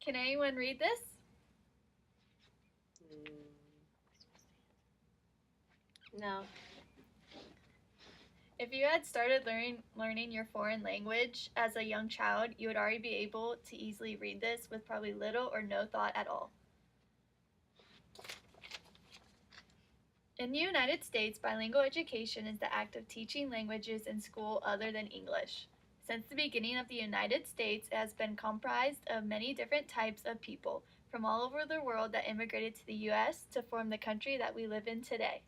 Can anyone read this? No. If you had started learning your foreign language as a young child, you would already be able to easily read this with probably little or no thought at all. In the United States, bilingual education is the act of teaching languages in school other than English. Since the beginning of the United States, it has been comprised of many different types of people from all over the world that immigrated to the U.S. to form the country that we live in today.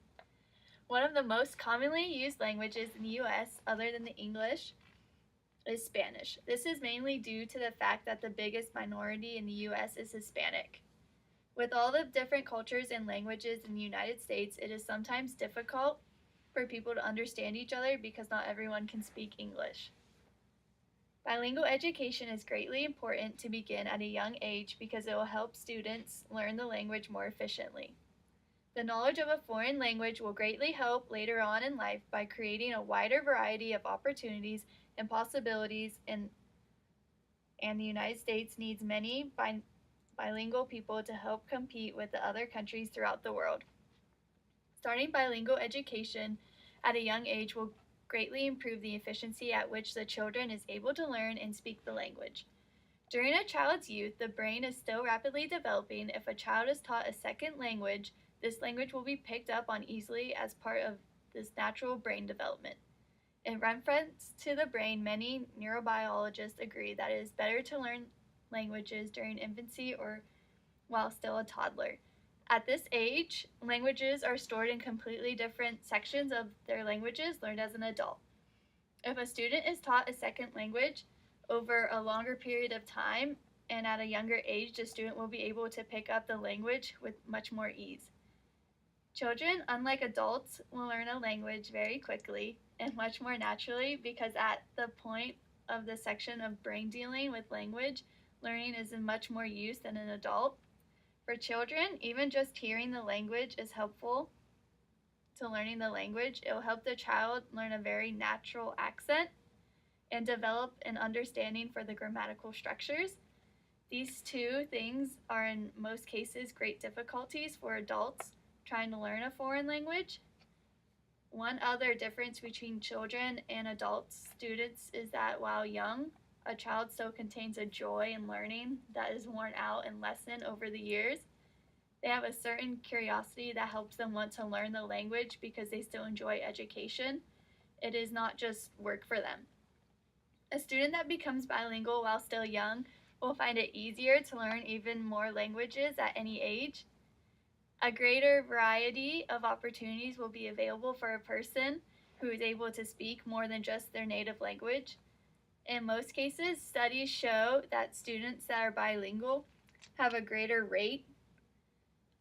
One of the most commonly used languages in the U.S., other than the English, is Spanish. This is mainly due to the fact that the biggest minority in the U.S. is Hispanic. With all the different cultures and languages in the United States, it is sometimes difficult for people to understand each other because not everyone can speak English. Bilingual education is greatly important to begin at a young age because it will help students learn the language more efficiently. The knowledge of a foreign language will greatly help later on in life by creating a wider variety of opportunities and possibilities, and the United States needs many bilingual people to help compete with the other countries throughout the world. Starting bilingual education at a young age will greatly improve the efficiency at which the children is able to learn and speak the language. During a child's youth, the brain is still rapidly developing. If a child is taught a second language, this language will be picked up on easily as part of this natural brain development. In reference to the brain, many neurobiologists agree that it is better to learn languages during infancy or while still a toddler. At this age, languages are stored in completely different sections of their languages learned as an adult. If a student is taught a second language over a longer period of time and at a younger age, the student will be able to pick up the language with much more ease. Children, unlike adults, will learn a language very quickly and much more naturally because at the point of the section of brain dealing with language, learning is in much more use than an adult. For children, even just hearing the language is helpful to learning the language. It will help the child learn a very natural accent and develop an understanding for the grammatical structures. These two things are in most cases great difficulties for adults trying to learn a foreign language. One other difference between children and adult students is that while young, a child still contains a joy in learning that is worn out and lessened over the years. They have a certain curiosity that helps them want to learn the language because they still enjoy education. It is not just work for them. A student that becomes bilingual while still young will find it easier to learn even more languages at any age. A greater variety of opportunities will be available for a person who is able to speak more than just their native language. In most cases, studies show that students that are bilingual have a greater rate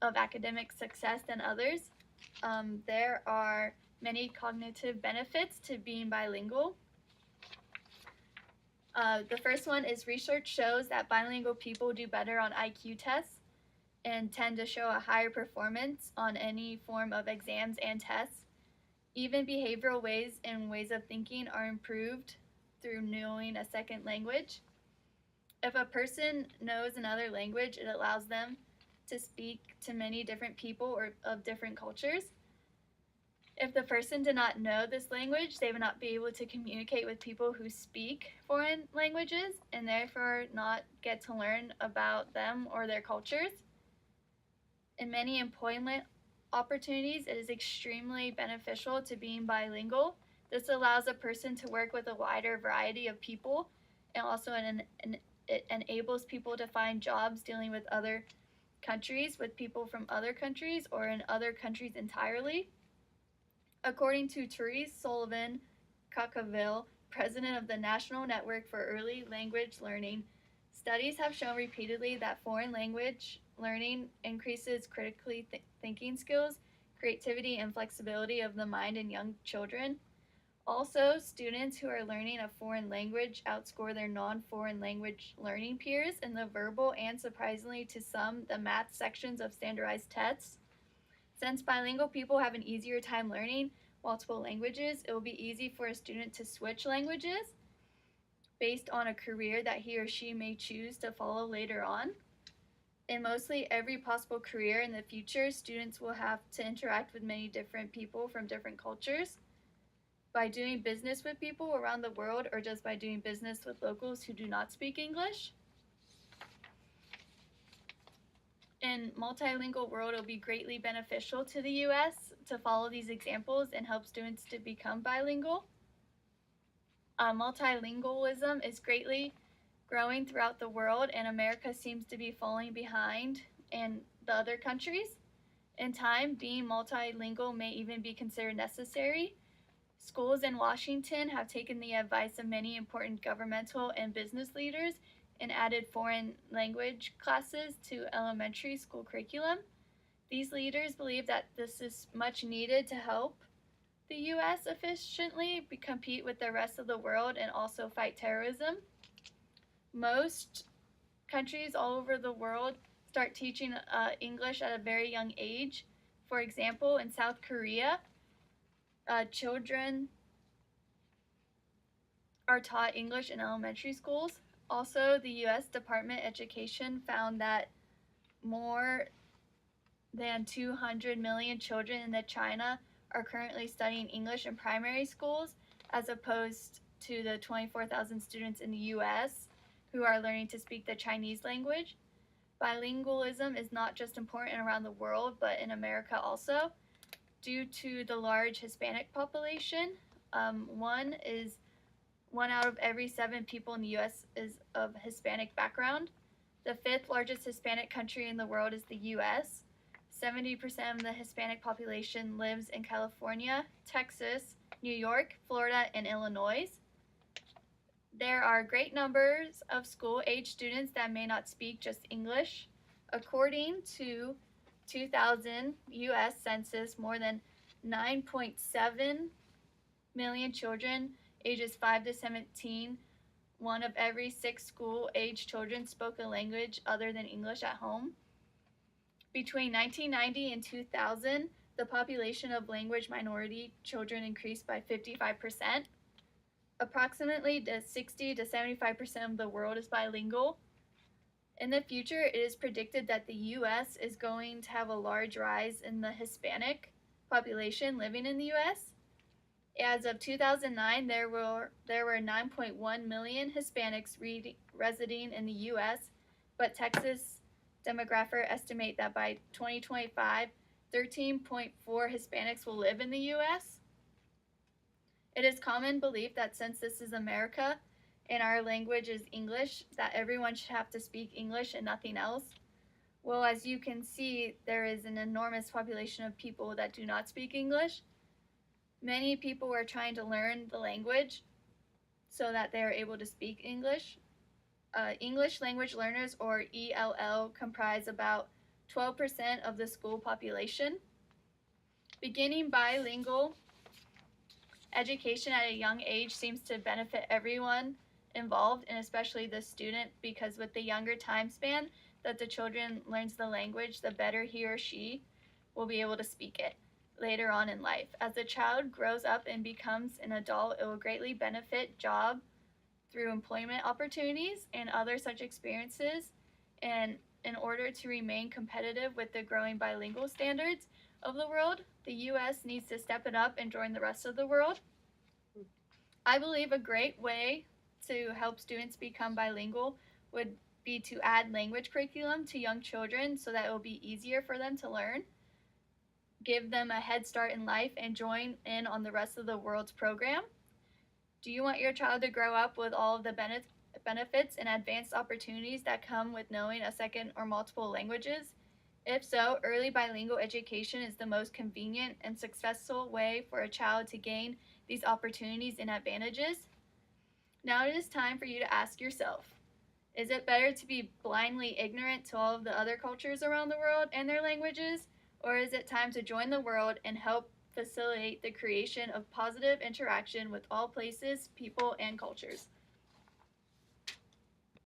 of academic success than others. There are many cognitive benefits to being bilingual. The first one is research shows that bilingual people do better on IQ tests and tend to show a higher performance on any form of exams and tests. Even behavioral ways and ways of thinking are improved through knowing a second language. If a person knows another language, it allows them to speak to many different people or of different cultures. If the person did not know this language, they would not be able to communicate with people who speak foreign languages and therefore not get to learn about them or their cultures. In many employment opportunities, it is extremely beneficial to being bilingual. This allows a person to work with a wider variety of people, and also it enables people to find jobs dealing with other countries, with people from other countries, or in other countries entirely. According to Therese Sullivan Cockaville, president of the National Network for Early Language Learning, studies have shown repeatedly that foreign language learning increases critically thinking skills, creativity, and flexibility of the mind in young children. Also, students who are learning a foreign language outscore their non-foreign language learning peers in the verbal and, surprisingly to some, the math sections of standardized tests. Since bilingual people have an easier time learning multiple languages, it will be easy for a student to switch languages based on a career that he or she may choose to follow later on. In mostly every possible career in the future, students will have to interact with many different people from different cultures. By doing business with people around the world or just by doing business with locals who do not speak English. In multilingual world, it will be greatly beneficial to the U.S. to follow these examples and help students to become bilingual. Multilingualism is greatly growing throughout the world, and America seems to be falling behind in the other countries. In time, being multilingual may even be considered necessary. Schools in Washington have taken the advice of many important governmental and business leaders and added foreign language classes to elementary school curriculum. These leaders believe that this is much needed to help the U.S. efficiently compete with the rest of the world and also fight terrorism. Most countries all over the world start teaching English at a very young age. For example, in South Korea, children are taught English in elementary schools. Also, the U.S. Department of Education found that more than 200 million children in China are currently studying English in primary schools, as opposed to the 24,000 students in the U.S. who are learning to speak the Chinese language. Bilingualism is not just important around the world, but in America also. Due to the large Hispanic population, one out of every 7 people in the U.S. is of Hispanic background. The 5th largest Hispanic country in the world is the U.S. 70% of the Hispanic population lives in California, Texas, New York, Florida, and Illinois. There are great numbers of school-age students that may not speak just English. According to 2000 U.S. Census, more than 9.7 million children ages 5 to 17, one of every 6 school-age children spoke a language other than English at home. Between 1990 and 2000, the population of language minority children increased by 55%. Approximately 60 to 75% of the world is bilingual. In the future, it is predicted that the U.S. is going to have a large rise in the Hispanic population living in the U.S. As of 2009, there were 9.1 million Hispanics residing in the U.S., but Texas demographers estimate that by 2025, 13.4 Hispanics will live in the U.S. It is common belief that since this is America and our language is English, that everyone should have to speak English and nothing else. Well, as you can see, there is an enormous population of people that do not speak English. Many people are trying to learn the language so that they are able to speak English. English language learners, or ELL, comprise about 12% of the school population. Beginning bilingual education at a young age seems to benefit everyone involved, and especially the student, because with the younger time span that the children learns the language, the better he or she will be able to speak it later on in life. As the child grows up and becomes an adult, it will greatly benefit job through employment opportunities and other such experiences. And in order to remain competitive with the growing bilingual standards of the world, the U.S. needs to step it up and join the rest of the world. I believe a great way to help students become bilingual would be to add language curriculum to young children so that it will be easier for them to learn, give them a head start in life, and join in on the rest of the world's program. Do you want your child to grow up with all of the benefits and advanced opportunities that come with knowing a second or multiple languages? If so, early bilingual education is the most convenient and successful way for a child to gain these opportunities and advantages. Now it is time for you to ask yourself, is it better to be blindly ignorant to all of the other cultures around the world and their languages, or is it time to join the world and help facilitate the creation of positive interaction with all places, people, and cultures?